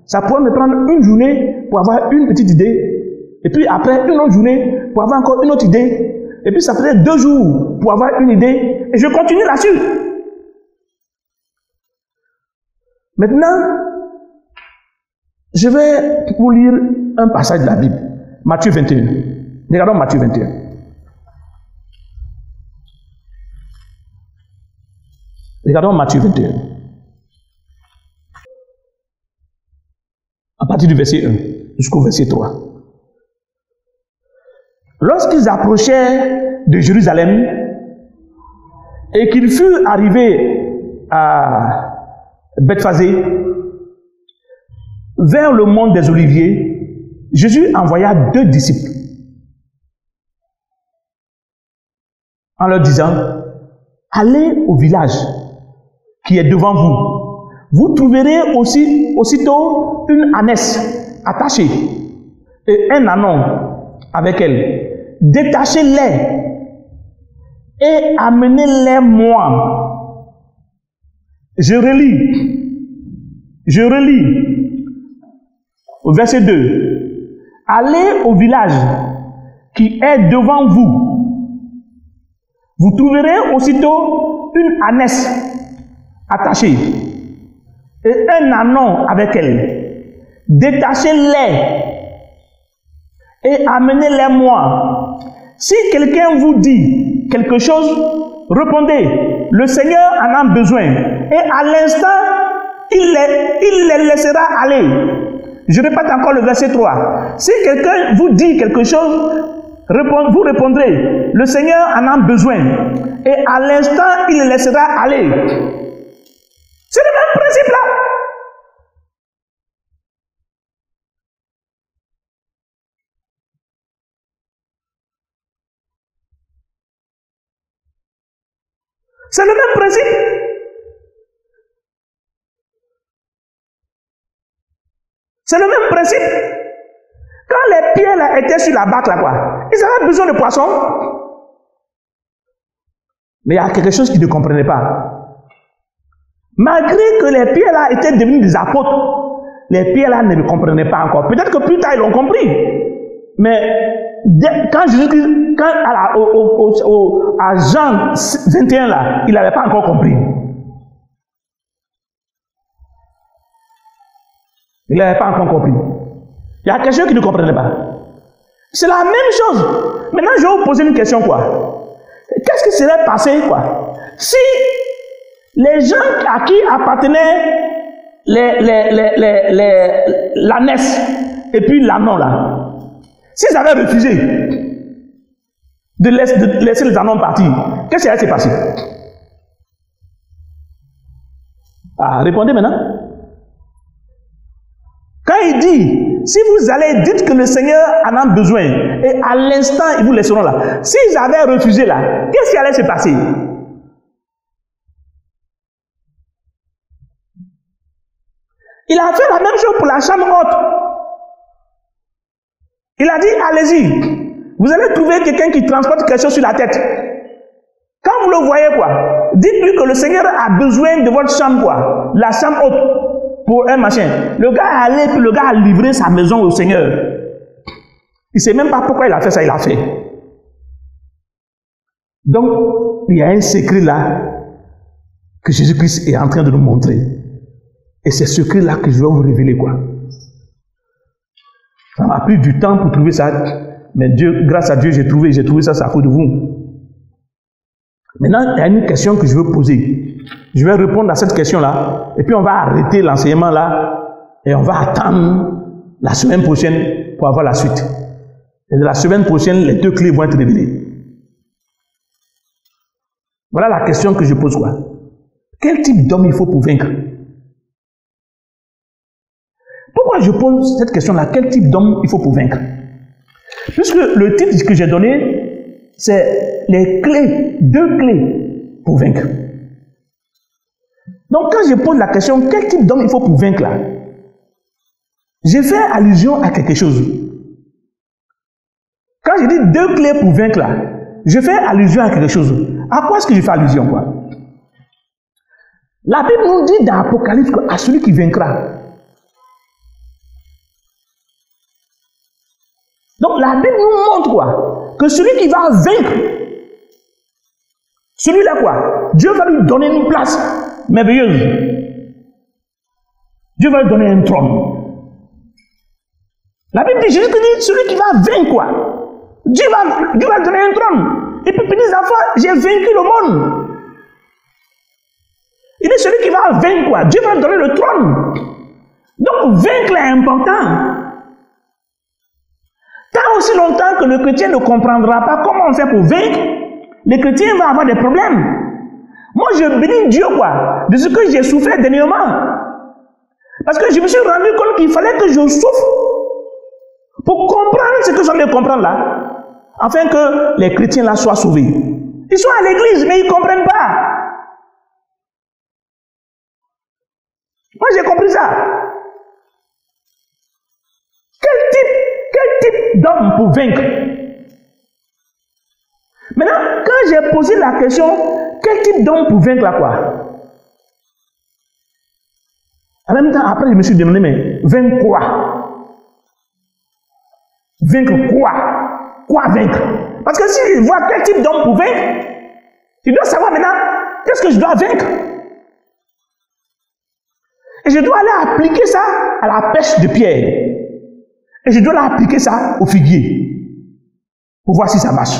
Speaker 3: Ça pourrait me prendre une journée pour avoir une petite idée, et puis après une autre journée pour avoir encore une autre idée, et puis ça faisait 2 jours pour avoir une idée, et je continue là-dessus. Maintenant, je vais vous lire un passage de la Bible, Matthieu 21. Regardons Matthieu 21. Regardons Matthieu 21. À partir du verset 1 jusqu'au verset 3. Lorsqu'ils approchaient de Jérusalem et qu'ils furent arrivés à Bethphagée, vers le mont des Oliviers, Jésus envoya 2 disciples en leur disant: allez au village qui est devant vous. Vous trouverez aussitôt une ânesse attachée et un ânon avec elle. Détachez-les et amenez-les-moi. Je relis au verset 2. Allez au village qui est devant vous. Vous trouverez aussitôt une ânesse attachée et un ânon avec elle. Détachez-les et amenez-les-moi. Si quelqu'un vous dit quelque chose, répondez: le Seigneur en a besoin. Et à l'instant, il les laissera aller. Je répète encore le verset 3. Si quelqu'un vous dit quelque chose, vous répondrez: le Seigneur en a besoin. Et à l'instant, il les laissera aller. C'est le même principe là. C'est le même principe. C'est le même principe. Quand les pierres là étaient sur la barque là, quoi, ils avaient besoin de poissons. Mais il y a quelque chose qu'ils ne comprenaient pas. Malgré que les pierres là étaient devenues des apôtres, les pierres là ne le comprenaient pas encore. Peut-être que plus tard ils l'ont compris. Mais quand Jésus, à Jean 21 là, il n'avait pas encore compris. Il n'avait pas encore compris. Il y a quelque chose qu'il ne comprenait pas. C'est la même chose. Maintenant, je vais vous poser une question, quoi. Qu'est-ce qui serait passé, quoi, si les gens à qui appartenaient l'ânesse et puis l'ânon, là, s'ils avaient refusé de laisser les ânons partir, qu'est-ce qui allait se passer? Ah, répondez maintenant. Quand il dit, si vous allez, dites que le Seigneur en a besoin, et à l'instant, ils vous laisseront là. S'ils avaient refusé là, qu'est-ce qui allait se passer? Il a fait la même chose pour la chambre haute. Il a dit, allez-y, vous allez trouver quelqu'un qui transporte quelque chose sur la tête. Quand vous le voyez, quoi, dites-lui que le Seigneur a besoin de votre chambre, quoi, la chambre haute. Pour un machin. Le gars est allé, puis le gars a livré sa maison au Seigneur. Il ne sait même pas pourquoi il a fait ça, il a fait. Donc, il y a un secret là que Jésus-Christ est en train de nous montrer. Et c'est ce secret là que je vais vous révéler, quoi. Ça m'a pris du temps pour trouver ça. Mais Dieu, grâce à Dieu, j'ai trouvé ça, c'est à cause de vous. Maintenant, il y a une question que je veux poser. Je vais répondre à cette question-là, et puis on va arrêter l'enseignement là, et on va attendre la semaine prochaine pour avoir la suite. Et de la semaine prochaine, les 2 clés vont être révélées. Voilà la question que je pose, quoi. Quel type d'homme il faut pour vaincre? Pourquoi je pose cette question-là? Quel type d'homme il faut pour vaincre? Puisque le titre que j'ai donné, c'est les clés, 2 clés pour vaincre. Donc quand je pose la question, quel type d'homme il faut pour vaincre là? J'ai fait allusion à quelque chose. Quand je dis 2 clés pour vaincre là, je fais allusion à quelque chose. À quoi est-ce que je fais allusion, quoi? La Bible nous dit dans l'Apocalypse à celui qui vaincra. Donc la Bible nous montre quoi? Que celui qui va vaincre, celui-là quoi? Dieu va lui donner une place merveilleuse. Dieu va lui donner un trône. La Bible dit, Jésus dit, celui qui va vaincre quoi? Dieu va lui donner un trône. Et puis, petits enfants, j'ai vaincu le monde. Il dit, celui qui va vaincre quoi? Dieu va lui donner le trône. Donc, vaincre est important. Tant aussi longtemps que le chrétien ne comprendra pas comment on fait pour vaincre, le chrétien va avoir des problèmes. Moi, je bénis Dieu quoi, de ce que j'ai souffert dernièrement. Parce que je me suis rendu compte qu'il fallait que je souffre pour comprendre ce que j'en ai comprendre là, afin que les chrétiens là soient sauvés. Ils sont à l'église, mais ils ne comprennent pas. Moi, j'ai compris ça. Quel type d'homme pour vaincre? Maintenant, quand j'ai posé la question, quel type d'homme pour vaincre là quoi? En même temps, après, je me suis demandé, mais vaincre quoi? Vaincre quoi? Quoi vaincre? Parce que si je vois quel type d'homme pour vaincre, je dois savoir maintenant, qu'est-ce que je dois vaincre? Et je dois aller appliquer ça à la pêche de pierre. Et je dois aller appliquer ça au figuier. Pour voir si ça marche.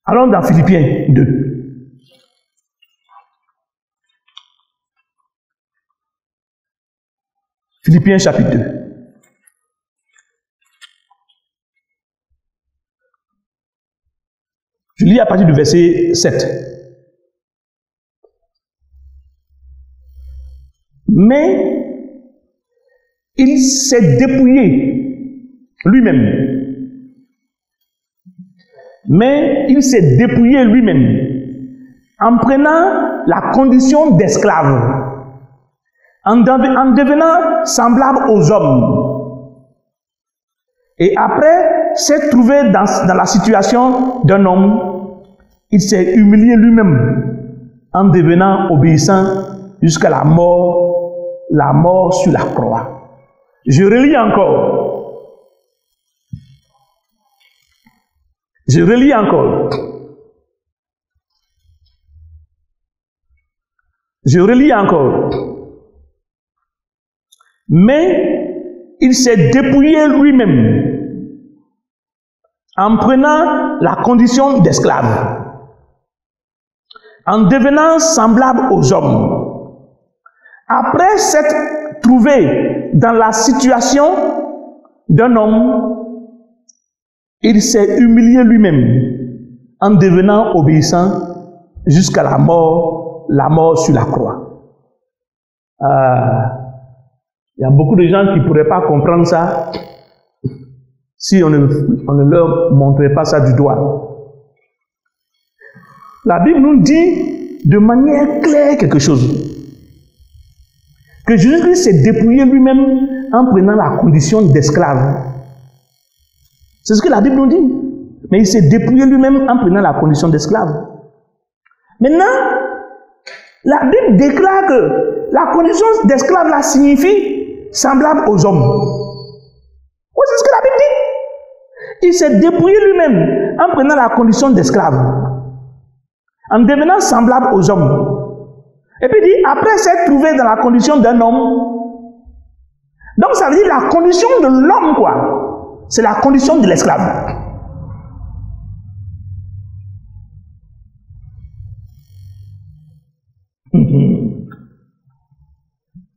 Speaker 3: Allons dans Philippiens 2. Philippiens chapitre 2. Je lis à partir du verset 7. Mais il s'est dépouillé lui-même. Mais il s'est dépouillé lui-même en prenant la condition d'esclave, en devenant semblable aux hommes. Et après s'être trouvé dans la situation d'un homme, il s'est humilié lui-même en devenant obéissant jusqu'à la mort sur la croix. Je relis encore. Je relis encore. Je relis encore. Mais il s'est dépouillé lui-même en prenant la condition d'esclave, en devenant semblable aux hommes. Après s'être trouvé dans la situation d'un homme, il s'est humilié lui-même en devenant obéissant jusqu'à la mort sur la croix. Il y a beaucoup de gens qui ne pourraient pas comprendre ça si on ne leur montrait pas ça du doigt. La Bible nous dit de manière claire quelque chose. Que Jésus-Christ s'est dépouillé lui-même en prenant la condition d'esclave. C'est ce que la Bible nous dit. Mais il s'est dépouillé lui-même en prenant la condition d'esclave. Maintenant, la Bible déclare que la condition d'esclave là signifie semblable aux hommes. Oui, c'est ce que la Bible dit. Il s'est dépouillé lui-même en prenant la condition d'esclave, en devenant semblable aux hommes. Et puis il dit, après s'être trouvé dans la condition d'un homme, donc ça veut dire la condition de l'homme, quoi. C'est la condition de l'esclave.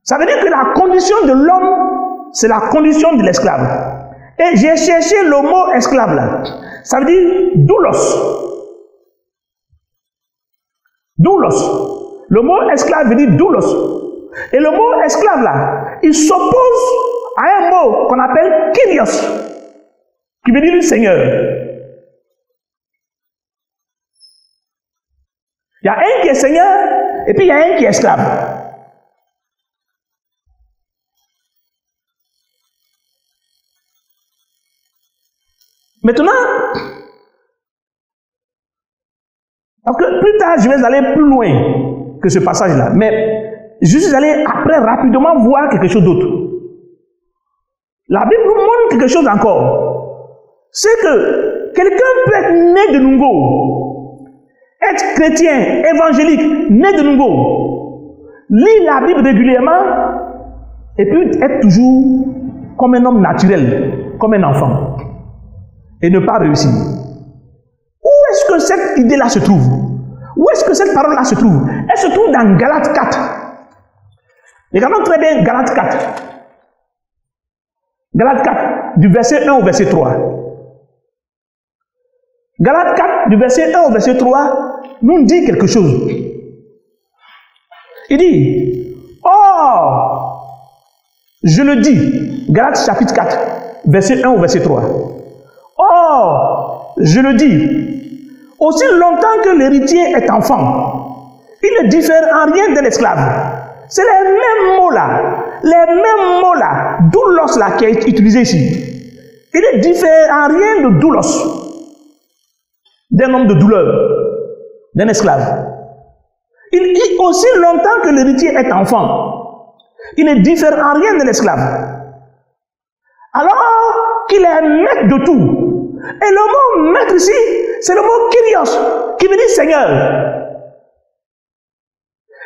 Speaker 3: Ça veut dire que la condition de l'homme, c'est la condition de l'esclave. Et j'ai cherché le mot esclave là. Ça veut dire doulos. Doulos. Le mot esclave veut dire doulos. Et le mot esclave là, il s'oppose à un mot qu'on appelle kyrios, qui veut dire le Seigneur. Il y a un qui est Seigneur, et puis il y a un qui est esclave. Maintenant, parce que plus tard, je vais aller plus loin que ce passage-là. Mais je suis allé après rapidement voir quelque chose d'autre. La Bible nous montre quelque chose encore. C'est que quelqu'un peut être né de nouveau, être chrétien, évangélique, né de nouveau, lire la Bible régulièrement et puis être toujours comme un homme naturel, comme un enfant, et ne pas réussir. Où est-ce que cette idée-là se trouve? Où est-ce que cette parole-là se trouve? Elle se trouve dans Galates 4. Regardons très bien Galates 4. Galates 4, du verset 1 au verset 3. Galates 4, du verset 1 au verset 3, nous dit quelque chose. Il dit, or, je le dis, Galates chapitre 4, verset 1 au verset 3. Or, je le dis, aussi longtemps que l'héritier est enfant, il ne diffère en rien de l'esclave. C'est les mêmes mots là, doulos là qui est utilisé ici. Il ne diffère en rien de doulos, d'un homme de douleur, d'un esclave. Il dit aussi longtemps que l'héritier est enfant, il ne diffère en rien de l'esclave. Alors qu'il est maître de tout. Et le mot maître ici, c'est le mot Kyrios, qui veut dire Seigneur.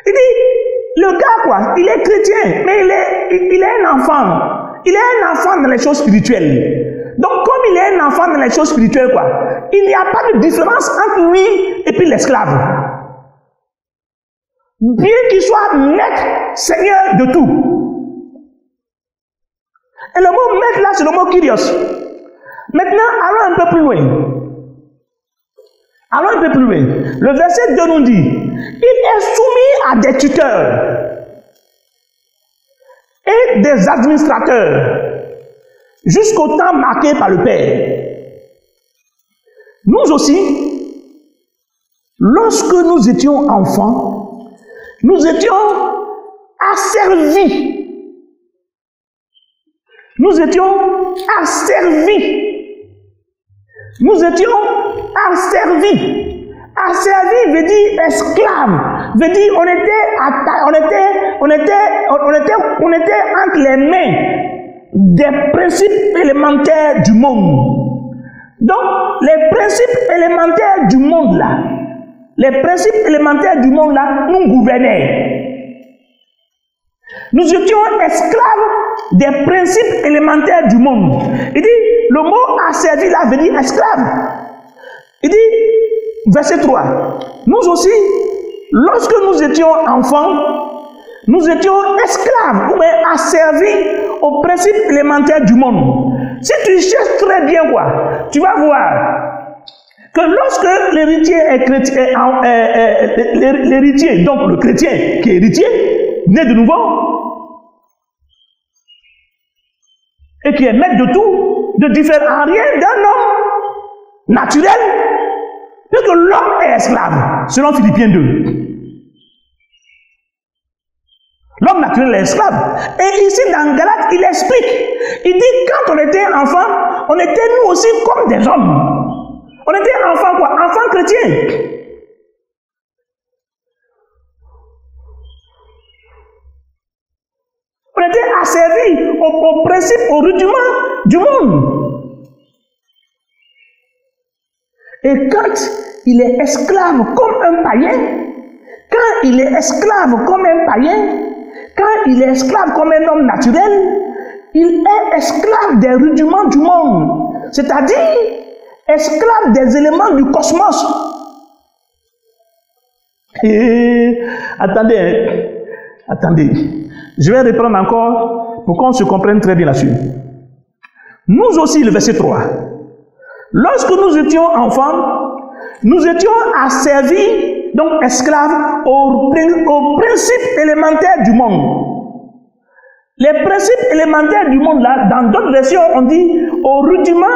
Speaker 3: Il dit, le gars quoi, il est chrétien, mais il est un enfant. Il est un enfant dans les choses spirituelles. Donc comme il est un enfant dans les choses spirituelles quoi, il n'y a pas de différence entre lui et puis l'esclave. Bien qu'il soit maître, seigneur de tout. Et le mot maître là, c'est le mot Kyrios. Maintenant, allons un peu plus loin. Allons un peu plus loin. Le verset 2 nous dit, il est soumis à des tuteurs et des administrateurs jusqu'au temps marqué par le Père. Nous aussi, lorsque nous étions enfants, nous étions asservis. Nous étions asservis. Nous étions asservis. Asservi veut dire esclave. Veut dire on était entre les mains des principes élémentaires du monde. Donc, les principes élémentaires du monde là, nous gouvernaient. Nous étions esclaves des principes élémentaires du monde. Il dit, le mot asservi là veut dire esclave. Il dit, verset 3, nous aussi, lorsque nous étions enfants, nous étions esclaves ou bien asservis aux principes élémentaires du monde. Si tu cherches très bien quoi, tu vas voir que lorsque l'héritier est chrétien, l'héritier, donc le chrétien qui est héritier, né de nouveau, et qui est maître de tout, ne diffère en rien d'un homme naturel, puisque l'homme est esclave, selon Philippiens 2. L'homme naturel est esclave. Et ici, dans Galates, il explique. Il dit, quand on était enfant, on était nous aussi comme des hommes. On était enfants quoi? Enfants chrétiens. On était asservis aux principes, aux rudiments du monde. Et quand il est esclave comme un païen, quand il est esclave comme un païen, quand il est esclave comme un homme naturel, il est esclave des rudiments du monde, c'est-à-dire esclave des éléments du cosmos. Et attendez, je vais reprendre encore pour qu'on se comprenne très bien là-dessus. Nous aussi, le verset 3, lorsque nous étions enfants, nous étions asservis, donc esclaves, aux principes élémentaires du monde. Les principes élémentaires du monde, là, dans d'autres versions, on dit aux rudiments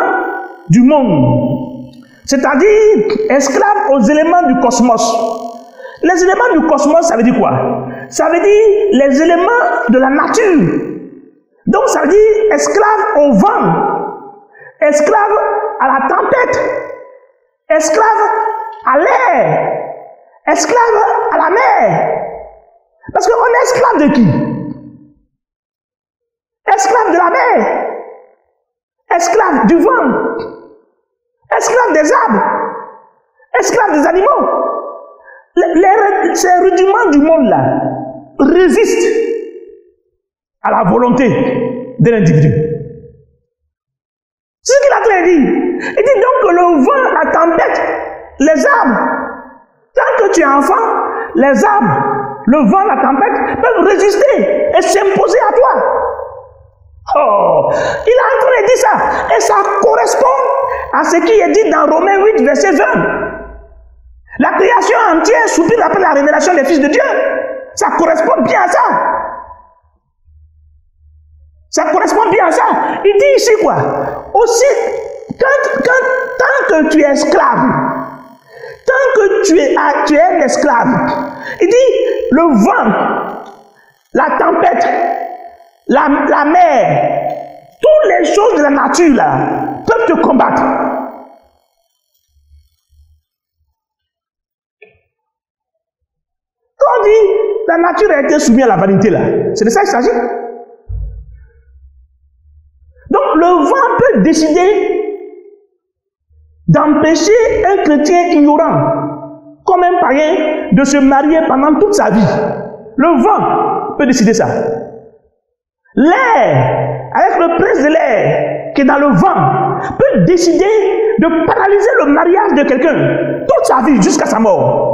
Speaker 3: du monde. C'est-à-dire esclaves aux éléments du cosmos. Les éléments du cosmos, ça veut dire quoi? Ça veut dire les éléments de la nature. Donc, ça veut dire esclaves au vent, esclave à la tempête, esclave à l'air, esclave à la mer. Parce qu'on est esclave de qui? Esclave de la mer, esclave du vent, esclave des arbres, esclave des animaux. Ces rudiments du monde-là résistent à la volonté de l'individu. C'est ce qu'il a clair dit. Il dit donc que le vent, la tempête, les arbres, tant que tu es enfant, les arbres, le vent, la tempête peuvent résister et s'imposer à toi. Oh, il a en train de dire ça. Et ça correspond à ce qui est dit dans Romains 8, verset 20. La création entière soupire après la révélation des fils de Dieu. Ça correspond bien à ça. Ça correspond bien à ça. Il dit ici quoi? Aussi, tant que tu es esclave, tant que tu es un esclave, il dit le vent, la tempête, la mer, toutes les choses de la nature là, peuvent te combattre. Quand on dit la nature a été soumise à la vanité là, c'est de ça qu'il s'agit. Donc le vent peut décider d'empêcher un chrétien ignorant, comme un païen, de se marier pendant toute sa vie. Le vent peut décider ça. L'air, avec le prince de l'air qui est dans le vent, peut décider de paralyser le mariage de quelqu'un toute sa vie jusqu'à sa mort.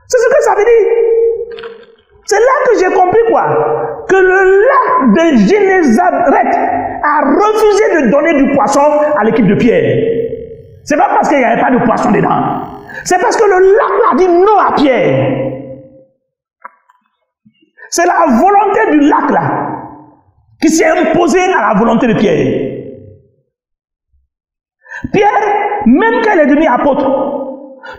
Speaker 3: C'est ce que ça veut dire. C'est là que j'ai compris quoi? Que le lac de Génézareth a refusé de donner du poisson à l'équipe de Pierre. C'est pas parce qu'il n'y avait pas de poisson dedans. C'est parce que le lac a dit non à Pierre. C'est la volonté du lac là qui s'est imposée à la volonté de Pierre. Pierre, même quand il est devenu apôtre,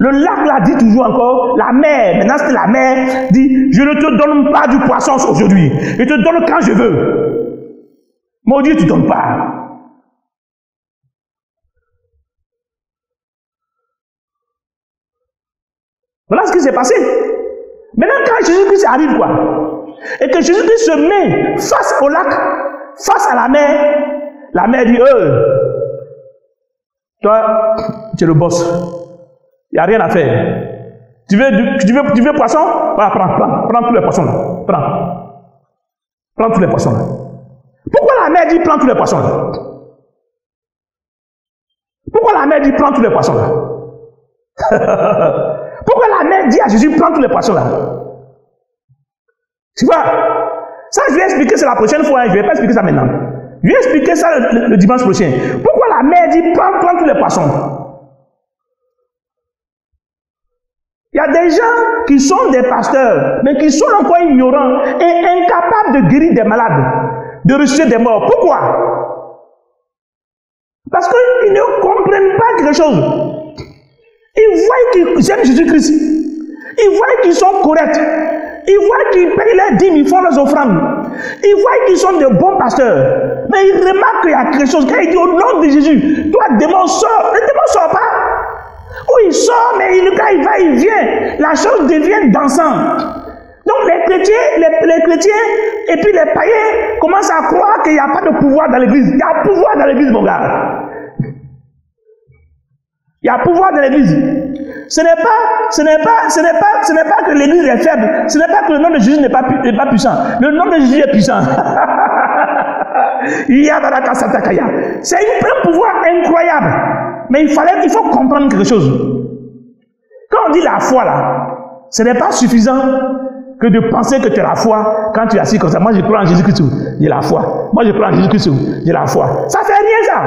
Speaker 3: le lac là dit toujours encore, la mer, maintenant c'est la mer, dit, je ne te donne pas du poisson aujourd'hui, je te donne quand je veux. Mon Dieu, tu ne donnes pas. Voilà ce qui s'est passé. Maintenant, quand Jésus-Christ arrive quoi? Et que Jésus-Christ se met face au lac, face à la mer dit, toi, tu es le boss. Il n'y a rien à faire. Tu veux poisson? Voilà, prends tous les poissons là. Prends tous les poissons là. Pourquoi la mer dit prends tous les poissons là? Pourquoi la mer dit prends tous les poissons là? Pourquoi la mer dit à Jésus prends tous les poissons là? Tu vois? Ça, je vais expliquer ça la prochaine fois, je ne vais pas expliquer ça maintenant. Je vais expliquer ça le dimanche prochain. Pourquoi la mer dit prends tous les poissons? Il y a des gens qui sont des pasteurs, mais qui sont encore ignorants et incapables de guérir des malades, de ressusciter des morts. Pourquoi? Parce qu'ils ne comprennent pas quelque chose. Ils voient qu'ils aiment Jésus-Christ. Ils voient qu'ils sont corrects. Ils voient qu'ils payent leurs dîmes, ils font leurs offrandes. Ils voient qu'ils sont de bons pasteurs. Mais ils remarquent qu'il y a quelque chose. Quand ils disent au nom de Jésus, toi, démon, sors. Le démon ne sort pas. Ou il sort, mais quand il va, il vient. La chose devient dansante. Donc les chrétiens et puis les païens commencent à croire qu'il n'y a pas de pouvoir dans l'église. Il y a pouvoir dans l'église, mon gars. Il y a pouvoir dans l'église. Ce n'est pas que l'église est faible. Ce n'est pas que le nom de Jésus n'est pas puissant. Le nom de Jésus est puissant. C'est un pouvoir incroyable. Mais il faut comprendre quelque chose. Quand on dit la foi là, ce n'est pas suffisant que de penser que tu as la foi quand tu es assis comme ça. Moi je crois en Jésus-Christ, j'ai la foi. Moi je crois en Jésus-Christ, j'ai la foi. Ça fait rien ça.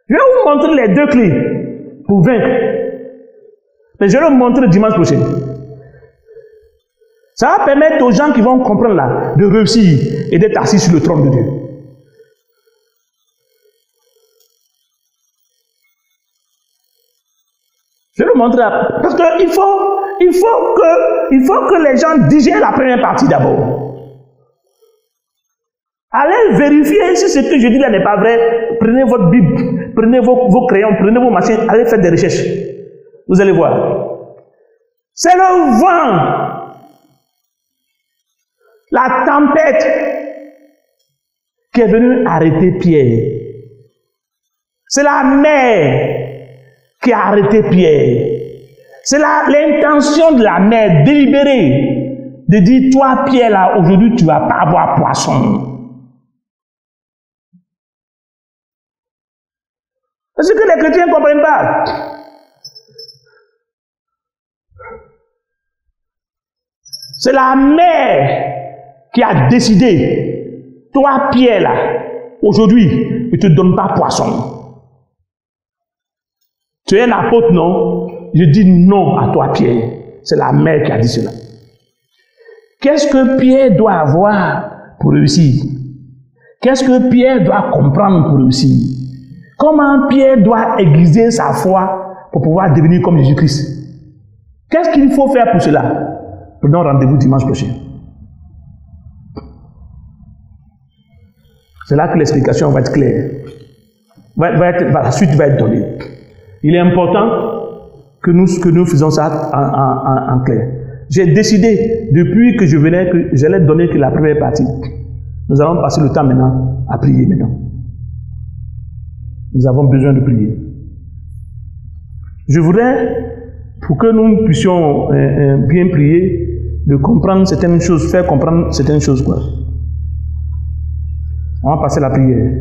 Speaker 3: Je vais vous montrer les deux clés pour vaincre. Mais je vais vous montrer le dimanche prochain. Ça va permettre aux gens qui vont comprendre là de réussir et d'être assis sur le trône de Dieu. Je vais vous montrer parce qu'il faut que les gens digèrent la première partie d'abord. Allez vérifier si ce que je dis là n'est pas vrai. Prenez votre Bible, prenez vos crayons, prenez vos machines, allez faire des recherches. Vous allez voir. C'est le vent, la tempête qui est venue arrêter Pierre. C'est la mer qui a arrêté Pierre. C'est l'intention de la mer délibérée de dire, toi Pierre là, aujourd'hui tu ne vas pas avoir poisson. C'est ce que les chrétiens ne comprennent pas. C'est la mer qui a décidé, toi Pierre là, aujourd'hui, je ne te donne pas poisson. Tu es un apôtre, non? Je dis non à toi Pierre. C'est la mer qui a dit cela. Qu'est-ce que Pierre doit avoir pour réussir? Qu'est-ce que Pierre doit comprendre pour réussir? Comment Pierre doit aiguiser sa foi pour pouvoir devenir comme Jésus-Christ? Qu'est-ce qu'il faut faire pour cela? Prenons rendez-vous dimanche prochain. C'est là que l'explication va être claire. La suite va être donnée. Il est important que nous faisons ça en clair. J'ai décidé, depuis que je venais, que j'allais donner que la première partie. Nous allons passer le temps maintenant à prier maintenant. Nous avons besoin de prier. Je voudrais, pour que nous puissions bien prier, de comprendre certaines choses, faire comprendre certaines choses, quoi. On va passer à la prière.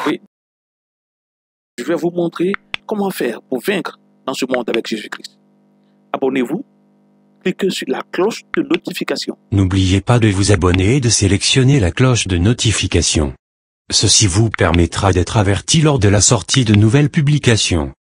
Speaker 1: Oui. Je vais vous montrer comment faire pour vaincre dans ce monde avec Jésus-Christ. Abonnez-vous, cliquez sur la cloche de notification.
Speaker 2: N'oubliez pas de vous abonner et de sélectionner la cloche de notification. Ceci vous permettra d'être averti lors de la sortie de nouvelles publications.